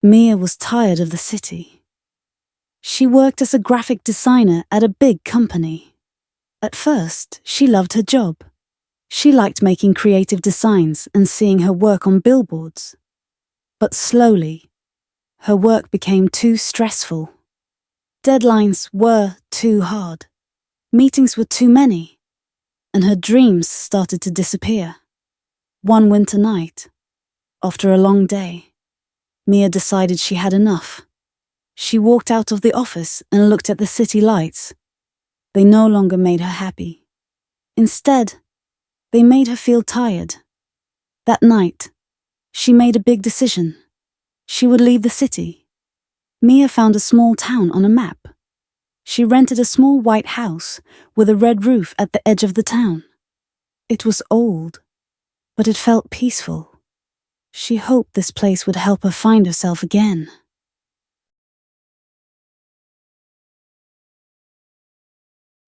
Mia was tired of the city. She worked as a graphic designer at a big company. At first, she loved her job. She liked making creative designs and seeing her work on billboards. But slowly, her work became too stressful. Deadlines were too hard. Meetings were too many. And her dreams started to disappear. One winter night, after a long day, Mia decided she had enough. She walked out of the office and looked at the city lights. They no longer made her happy. Instead, they made her feel tired. That night, she made a big decision. She would leave the city. Mia found a small town on a map. She rented a small white house with a red roof at the edge of the town. It was old, but it felt peaceful. She hoped this place would help her find herself again.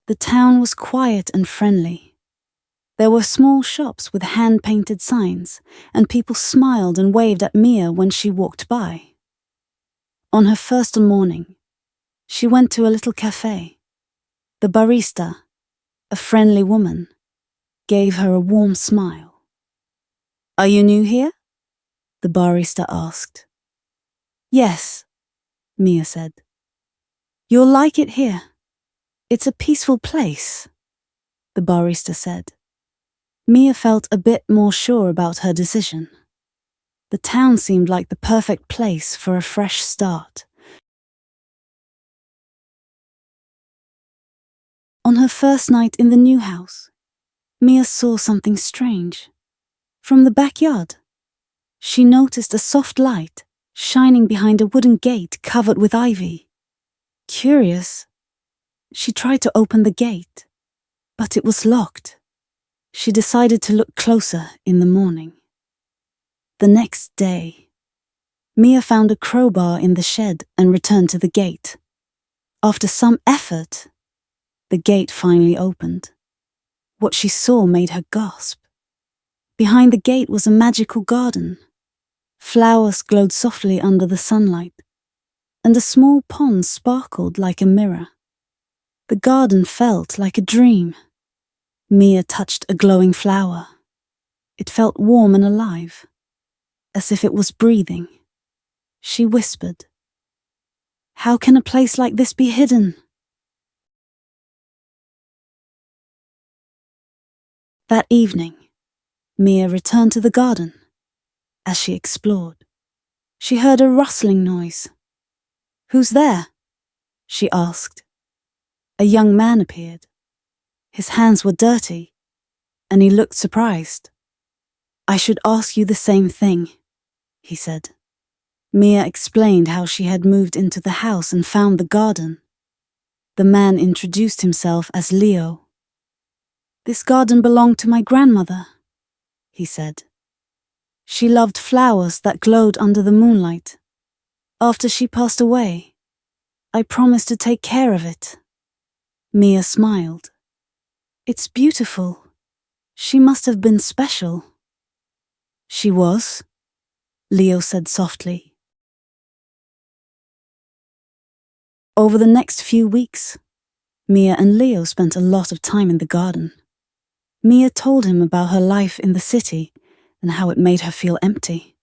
The town was quiet and friendly. There were small shops with hand-painted signs, and people smiled and waved at Mia when she walked by. On her first morning, she went to a little cafe. The barista, a friendly woman, gave her a warm smile. "Are you new here?" the barista asked. "Yes," Mia said. "You'll like it here. It's a peaceful place," the barista said. Mia felt a bit more sure about her decision. The town seemed like the perfect place for a fresh start. On her first night in the new house, Mia saw something strange. From the backyard, she noticed a soft light shining behind a wooden gate covered with ivy. Curious, she tried to open the gate, but it was locked. She decided to look closer in the morning. The next day, Mia found a crowbar in the shed and returned to the gate. After some effort, the gate finally opened. What she saw made her gasp. Behind the gate was a magical garden. Flowers glowed softly under the sunlight, and a small pond sparkled like a mirror. The garden felt like a dream. Mia touched a glowing flower. It felt warm and alive, as if it was breathing. She whispered, "How can a place like this be hidden?" That evening, Mia returned to the garden. As she explored, she heard a rustling noise. "Who's there?" she asked. A young man appeared. His hands were dirty, and he looked surprised. "I should ask you the same thing," he said. Mia explained how she had moved into the house and found the garden. The man introduced himself as Leo. "This garden belonged to my grandmother," he said. "She loved flowers that glowed under the moonlight. After she passed away, I promised to take care of it." Mia smiled. "It's beautiful. She must have been special." "She was," Leo said softly. Over the next few weeks, Mia and Leo spent a lot of time in the garden. Mia told him about her life in the city and how it made her feel empty.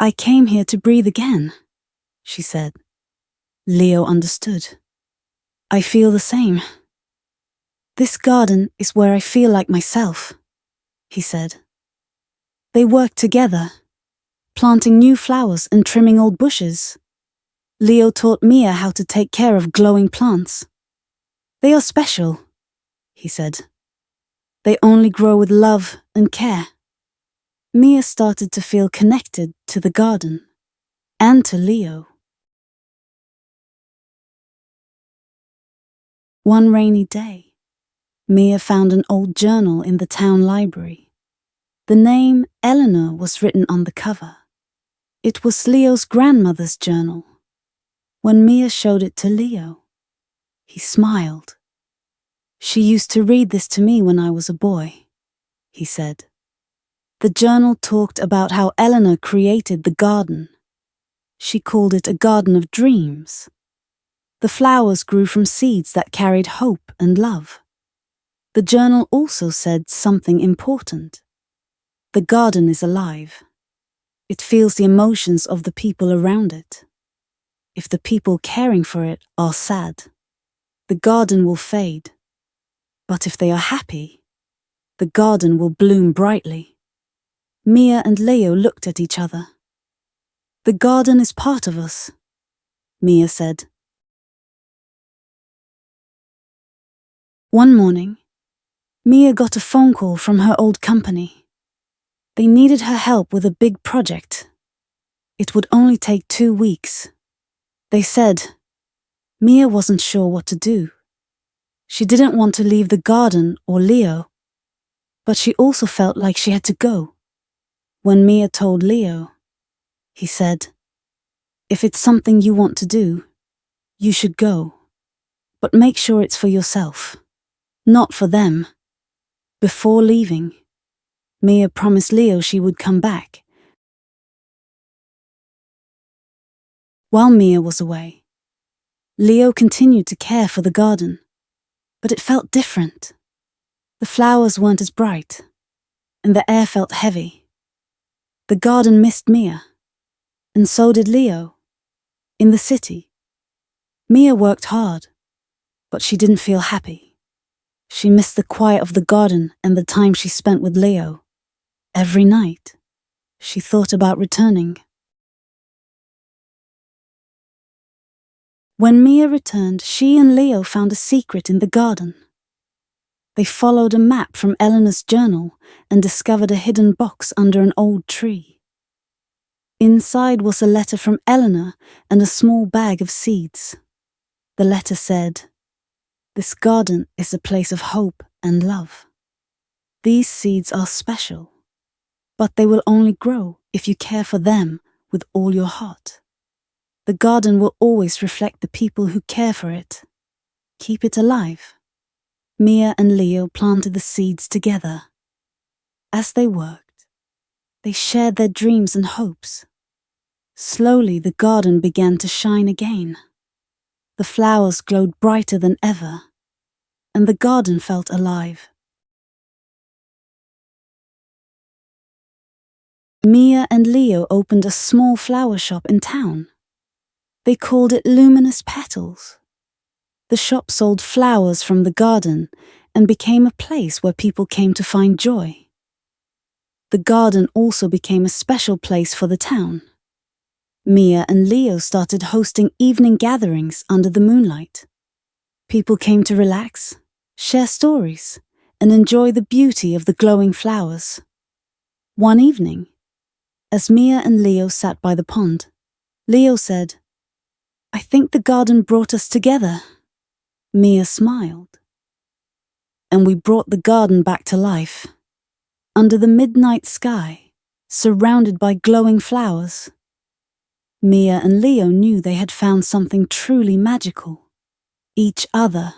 "I came here to breathe again," she said. Leo understood. "I feel the same. This garden is where I feel like myself," he said. They worked together, planting new flowers and trimming old bushes. Leo taught Mia how to take care of glowing plants. "They are special," he said. "They only grow with love and care." Mia started to feel connected to the garden and to Leo. One rainy day, Mia found an old journal in the town library. The name Eleanor was written on the cover. It was Leo's grandmother's journal. When Mia showed it to Leo, he smiled. "She used to read this to me when I was a boy," he said. The journal talked about how Eleanor created the garden. She called it a garden of dreams. The flowers grew from seeds that carried hope and love. The journal also said something important. The garden is alive. It feels the emotions of the people around it. If the people caring for it are sad, the garden will fade. But if they are happy, the garden will bloom brightly. Mia and Leo looked at each other. The garden is part of us, Mia said. One morning, Mia got a phone call from her old company. They needed her help with a big project. It would only take 2 weeks. They said. Mia wasn't sure what to do. She didn't want to leave the garden or Leo, but she also felt like she had to go. When Mia told Leo, he said, "If it's something you want to do, you should go. But make sure it's for yourself, not for them." Before leaving, Mia promised Leo she would come back. While Mia was away, Leo continued to care for the garden, but it felt different. The flowers weren't as bright, and the air felt heavy. The garden missed Mia, and so did Leo. In the city, Mia worked hard, but she didn't feel happy. She missed the quiet of the garden and the time she spent with Leo. Every night, she thought about returning. When Mia returned, she and Leo found a secret in the garden. They followed a map from Eleanor's journal and discovered a hidden box under an old tree. Inside was a letter from Eleanor and a small bag of seeds. The letter said, "This garden is a place of hope and love. These seeds are special, but they will only grow if you care for them with all your heart. The garden will always reflect the people who care for it. Keep it alive." Mia and Leo planted the seeds together. As they worked, they shared their dreams and hopes. Slowly, the garden began to shine again. The flowers glowed brighter than ever, and the garden felt alive. Mia and Leo opened a small flower shop in town. They called it Luminous Petals. The shop sold flowers from the garden and became a place where people came to find joy. The garden also became a special place for the town. Mia and Leo started hosting evening gatherings under the moonlight. People came to relax, share stories, and enjoy the beauty of the glowing flowers. One evening, as Mia and Leo sat by the pond, Leo said, "I think the garden brought us together." Mia smiled. "And we brought the garden back to life. Under the midnight sky, surrounded by glowing flowers." Mia and Leo knew they had found something truly magical: each other.